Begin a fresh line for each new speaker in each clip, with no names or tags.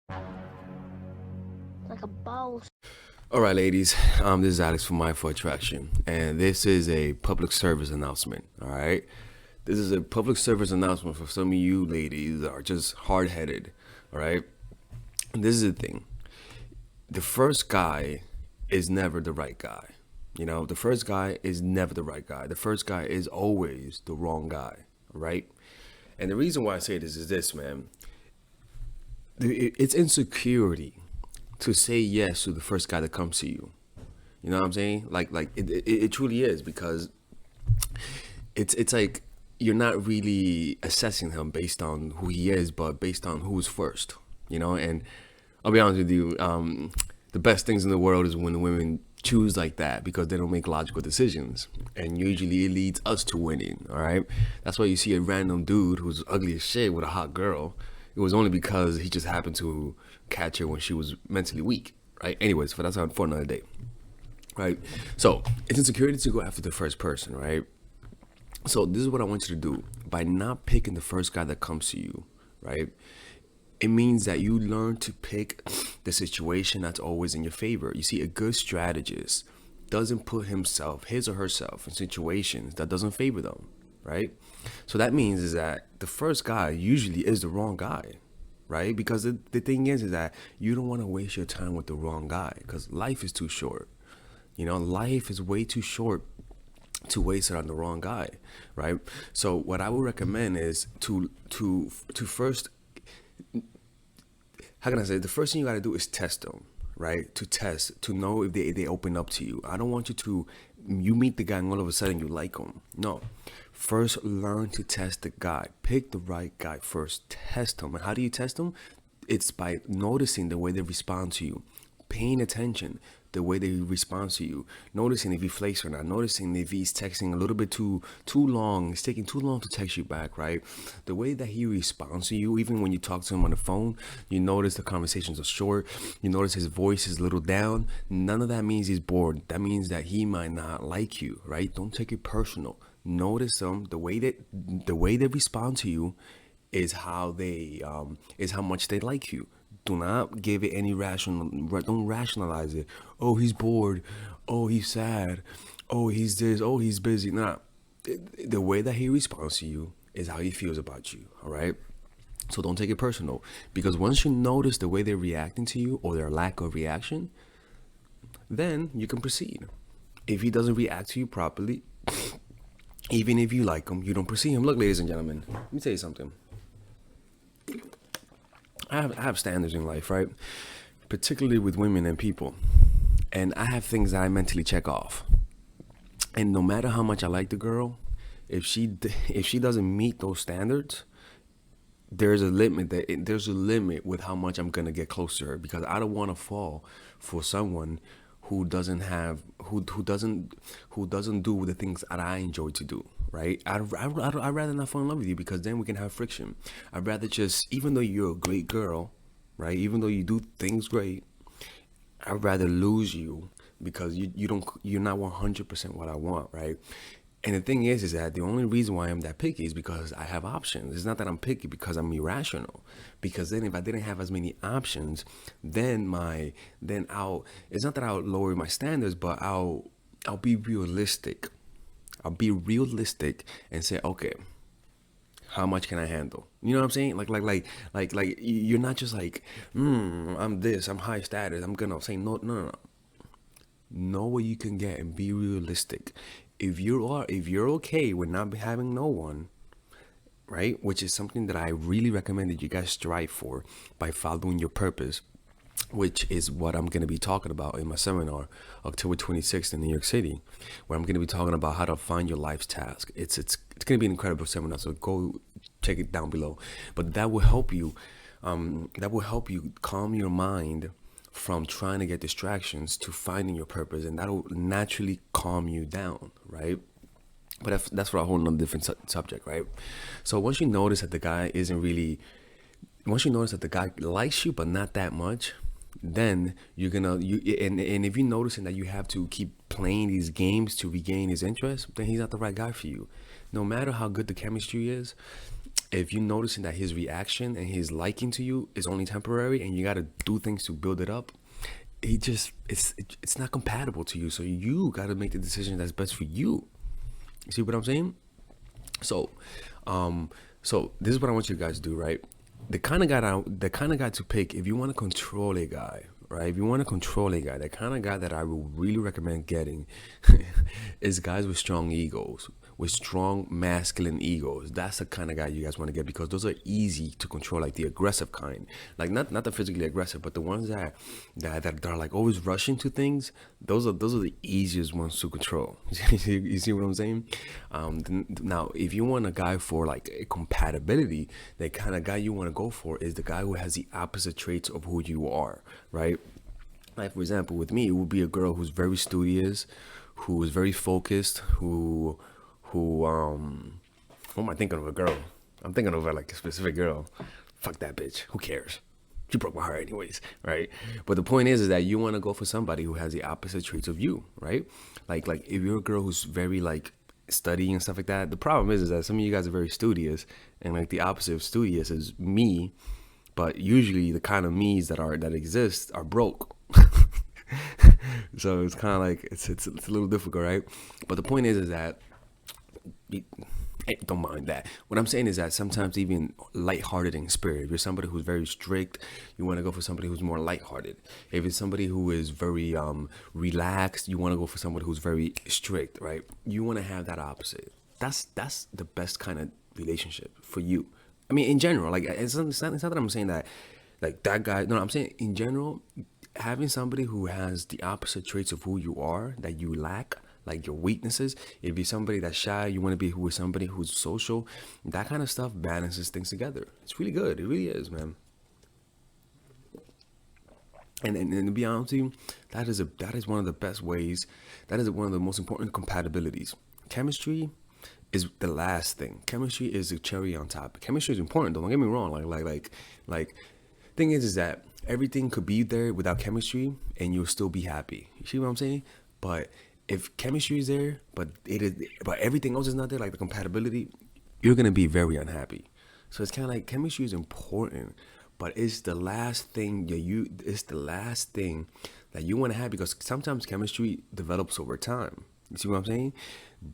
Like a boss.
All right, ladies. This is Alex from Mindful Attraction, and this is a public service announcement. All right, this is a public service announcement for some of you ladies that are just hard headed. All right, and this is the thing: the first guy is never the right guy. You know, the first guy is never the right guy. The first guy is always the wrong guy. All right, and the reason why I say this is this, man. It's insecurity to say yes to the first guy that comes to you. You know what I'm saying? It truly is because it's like you're not really assessing him based on who he is, but based on who's first. You know, and I'll be honest with you, the best things in the world is when women choose like that because they don't make logical decisions, and usually it leads us to winning. All right, that's why you see a random dude who's ugly as shit with a hot girl. It was only because he just happened to catch her when she was mentally weak. Right. Anyways, but that's for another day. Right. So it's insecurity to go after the first person. Right. So this is what I want you to do. By not picking the first guy that comes to you, right? It means that you learn to pick the situation that's always in your favor. You see, a good strategist doesn't put his or herself, in situations that doesn't favor them, right? So that means is that the first guy usually is the wrong guy, right? Because the thing is that you don't want to waste your time with the wrong guy because life is too short. You know, life is way too short to waste it on the wrong guy, right? So what I would recommend is to first, how can I say, the first thing you got to do is test them, right? To test, to know if they open up to you. I don't want you to, you meet the guy and all of a sudden you like him. No. First, learn to test the guy. Pick the right guy first. Test him. And how do you test them? It's by noticing the way they respond to you, paying attention the way they respond to you, noticing if he flakes or not, noticing if he's texting a little bit too long, it's taking too long to text you back, right? The way that he responds to you, even when you talk to him on the phone, you notice the conversations are short, you notice his voice is a little down. None of that means he's bored. That means that he might not like you, right? Don't take it personal. Notice them. The way they respond to you is how much they like you. Do not give it any rational. Don't rationalize it. Oh, he's bored. Oh, he's sad. Oh, he's this. Oh, he's busy. Nah, the way that he responds to you is how he feels about you. All right. So don't take it personal because once you notice the way they're reacting to you or their lack of reaction, then you can proceed. If he doesn't react to you properly, even if you like him, you don't proceed him. Look, ladies and gentlemen, let me tell you something. I have standards in life, right? Particularly with women and people. And I have things that I mentally check off. And no matter how much I like the girl, if she doesn't meet those standards, there's a limit with how much I'm gonna get close to her because I don't want to fall for someone who doesn't have who doesn't do the things that I enjoy to do. Right? I'd rather not fall in love with you because then we can have friction. I'd rather just, even though you're a great girl, right? Even though you do things great, I'd rather lose you because you're not 100% what I want, right? And the thing is that the only reason why I'm that picky is because I have options. It's not that I'm picky because I'm irrational. Because then if I didn't have as many options, then I'll it's not that I'll lower my standards, but I'll be realistic. I'll be realistic and say, okay, how much can I handle? You know what I'm saying? You're not just like, I'm this, I'm high status, I'm gonna say no, no, no, no. Know what you can get and be realistic. If you're okay with not having no one, right? Which is something that I really recommend that you guys strive for by following your purpose, which is what I'm going to be talking about in my seminar, October 26th in New York City, where I'm going to be talking about how to find your life's task. It's going to be an incredible seminar, so go check it down below. But that will help you. That will help you calm your mind from trying to get distractions to finding your purpose, and that'll naturally calm you down, right? But that's for a whole nother different subject, right? So once you notice that the guy likes you but not that much, then you're gonna you and if you're noticing that you have to keep playing these games to regain his interest, then he's not the right guy for you. No matter how good the chemistry is, if you're noticing that his reaction and his liking to you is only temporary, and you got to do things to build it up, it's not compatible to you. So you got to make the decision that's best for you. You see what I'm saying? So so this is what I want you guys to do, right? The kind of guy to pick if you want to control a guy, right? If you want to control a guy, the kind of guy that I would really recommend getting is guys with strong egos, with strong masculine egos. That's the kind of guy you guys want to get, because those are easy to control, like the aggressive kind, like not the physically aggressive, but the ones that are like always rushing to things. Those are the easiest ones to control. You see what I'm saying? Now, if you want a guy for like a compatibility, the kind of guy you want to go for is the guy who has the opposite traits of who you are, right? Like, for example, with me, it would be a girl who's very studious, who is very focused, who what am I thinking of? A girl. I'm thinking of like a specific girl. Fuck that bitch. Who cares? She broke my heart anyways, right? But the point is that you want to go for somebody who has the opposite traits of you, right? Like if you're a girl who's very like studying and stuff like that, the problem is that some of you guys are very studious, and like the opposite of studious is me, but usually the kind of me's that exist are broke. So it's kind of like it's a little difficult, right? But the point is that don't mind that. What I'm saying is that sometimes even lighthearted in spirit. If you're somebody who's very strict, you want to go for somebody who's more lighthearted. If it's somebody who is very relaxed, you want to go for somebody who's very strict, right? You want to have that opposite. That's the best kind of relationship for you. I mean, in general, like it's not that I'm saying that like that guy. No, I'm saying in general, having somebody who has the opposite traits of who you are that you lack, like your weaknesses. If you're somebody that's shy, you want to be with somebody who's social. That kind of stuff balances things together. It's really good. It really is, man. And to be honest with you, that is one of the best ways. That is one of the most important compatibilities. Chemistry is the last thing. Chemistry is the cherry on top. Chemistry is important, don't get me wrong. Like thing is that everything could be there without chemistry and you'll still be happy. You see what I'm saying? But if chemistry is there, but everything else is not there, like the compatibility, you're gonna be very unhappy. So it's kind of like chemistry is important, but it's the last thing that you want to have, because sometimes chemistry develops over time. You see what I'm saying?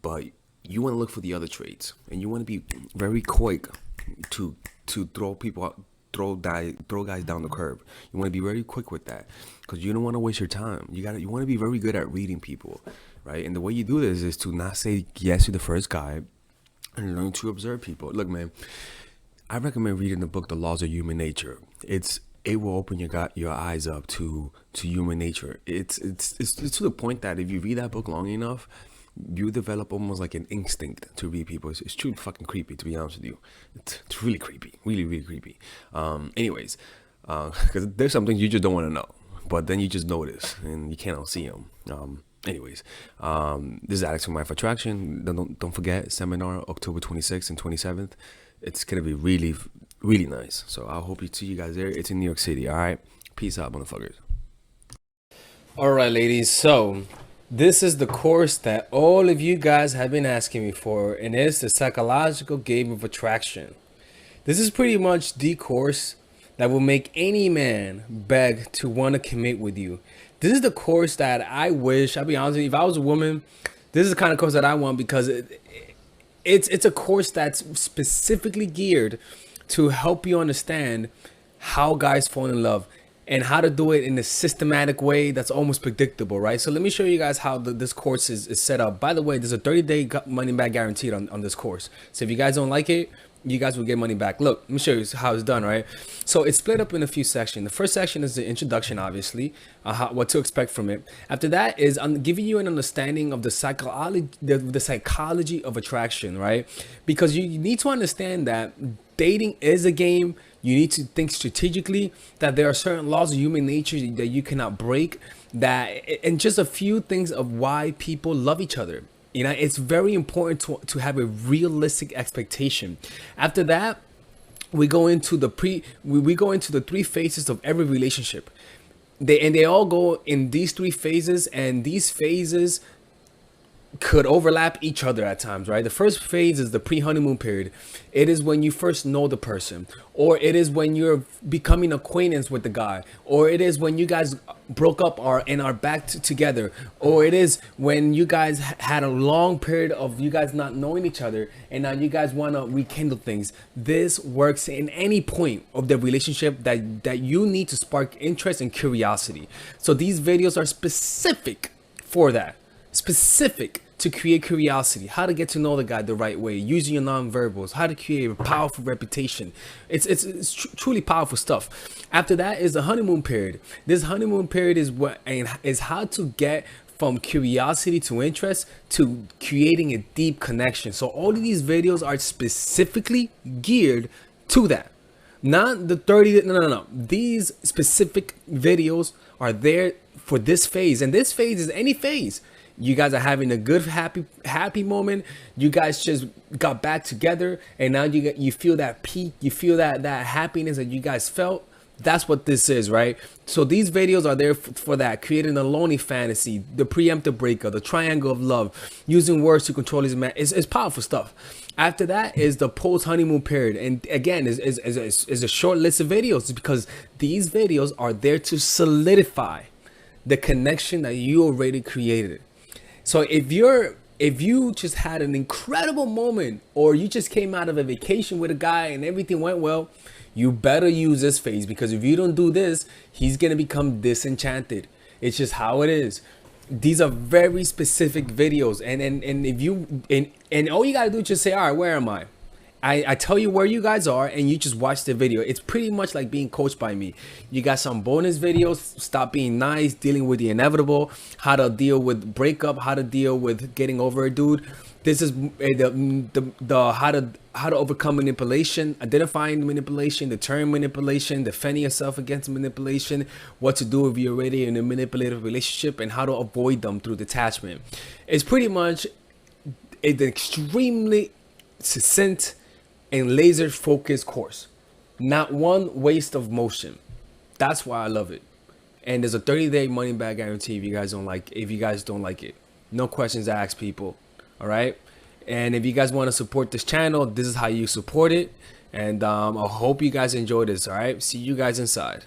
But you want to look for the other traits, and you want to be very quick to throw people out. Throw guys down the curb. You want to be very quick with that, because you don't want to waste your time. You want to be very good at reading people, right? And the way you do this is to not say yes to the first guy and learn to observe people. Look, man, I recommend reading the book The Laws of Human Nature. It will open your eyes up to human nature. It's to the point that if you read that book long enough, you develop almost like an instinct to read people. It's truly fucking creepy, to be honest with you. It's really creepy, really, really creepy. Anyways, because there's some things you just don't want to know, but then you just notice and you can't unsee them. Anyways, this is Alex from Mind for Attraction. Don't forget, seminar October 26th and 27th. It's gonna be really, really nice. So I hope to see you guys there. It's in New York City. All right, peace out, motherfuckers.
All right, ladies. So this is the course that all of you guys have been asking me for, and it's the Psychological Game of Attraction. This is pretty much the course that will make any man beg to want to commit with you. This is the course that I wish, I'll be honest with you, if I was a woman, this is the kind of course that I want, because it's a course that's specifically geared to help you understand how guys fall in love, and how to do it in a systematic way that's almost predictable, right? So let me show you guys how this course is set up. By the way, there's a 30-day money back guaranteed on this course. So if you guys don't like it, you guys will get money back. Look, let me show you how it's done, right? So it's split up in a few sections. The first section is the introduction, obviously, what to expect from it. After that is giving you an understanding of the psychology of attraction, right? Because you need to understand that dating is a game. You need to think strategically, that there are certain laws of human nature that you cannot break, and just a few things of why people love each other. You know, it's very important to have a realistic expectation. After that, we go into the three phases of every relationship. They all go in these three phases, and these phases could overlap each other at times, right? The first phase is the pre-honeymoon period. It is when you first know the person, or it is when you're becoming acquaintance with the guy, or it is when you guys broke up and are back together, or it is when you guys had a long period of you guys not knowing each other and now you guys want to rekindle things. This works in any point of the relationship that you need to spark interest and curiosity. So these videos are specific for that, specific to create curiosity, how to get to know the guy the right way, using your non-verbals, how to create a powerful reputation. It's truly powerful stuff. After that is the honeymoon period. This honeymoon period is how to get from curiosity to interest to creating a deep connection. So all of these videos are specifically geared to that. Not the 30, no. These specific videos are there for this phase, and this phase is any phase. You guys are having a good, happy moment. You guys just got back together, and now you feel that peak. You feel that happiness that you guys felt. That's what this is, right? So these videos are there for that, creating a lonely fantasy, the preemptive breakup, the triangle of love, using words to control his man. It's powerful stuff. After that is the post honeymoon period, and again is a short list of videos because these videos are there to solidify the connection that you already created. So if you just had an incredible moment, or you just came out of a vacation with a guy and everything went well, you better use this phase, because if you don't do this, he's gonna become disenchanted. It's just how it is. These are very specific videos, and if you and all you gotta do is just say, all right, where am I? I tell you where you guys are, and you just watch the video. It's pretty much like being coached by me. You got some bonus videos: stop being nice, dealing with the inevitable, how to deal with breakup, how to deal with getting over a dude. This is the how to overcome manipulation, identifying manipulation, deterring manipulation, defending yourself against manipulation, what to do if you're already in a manipulative relationship, and how to avoid them through detachment. It's pretty much an extremely succinct and laser focused course. Not one waste of motion. That's why I love it. And there's a 30-day money back guarantee if you guys don't like it. No questions asked, people. All right. And if you guys want to support this channel, this is how you support it. And I hope you guys enjoy this. All right. See you guys inside.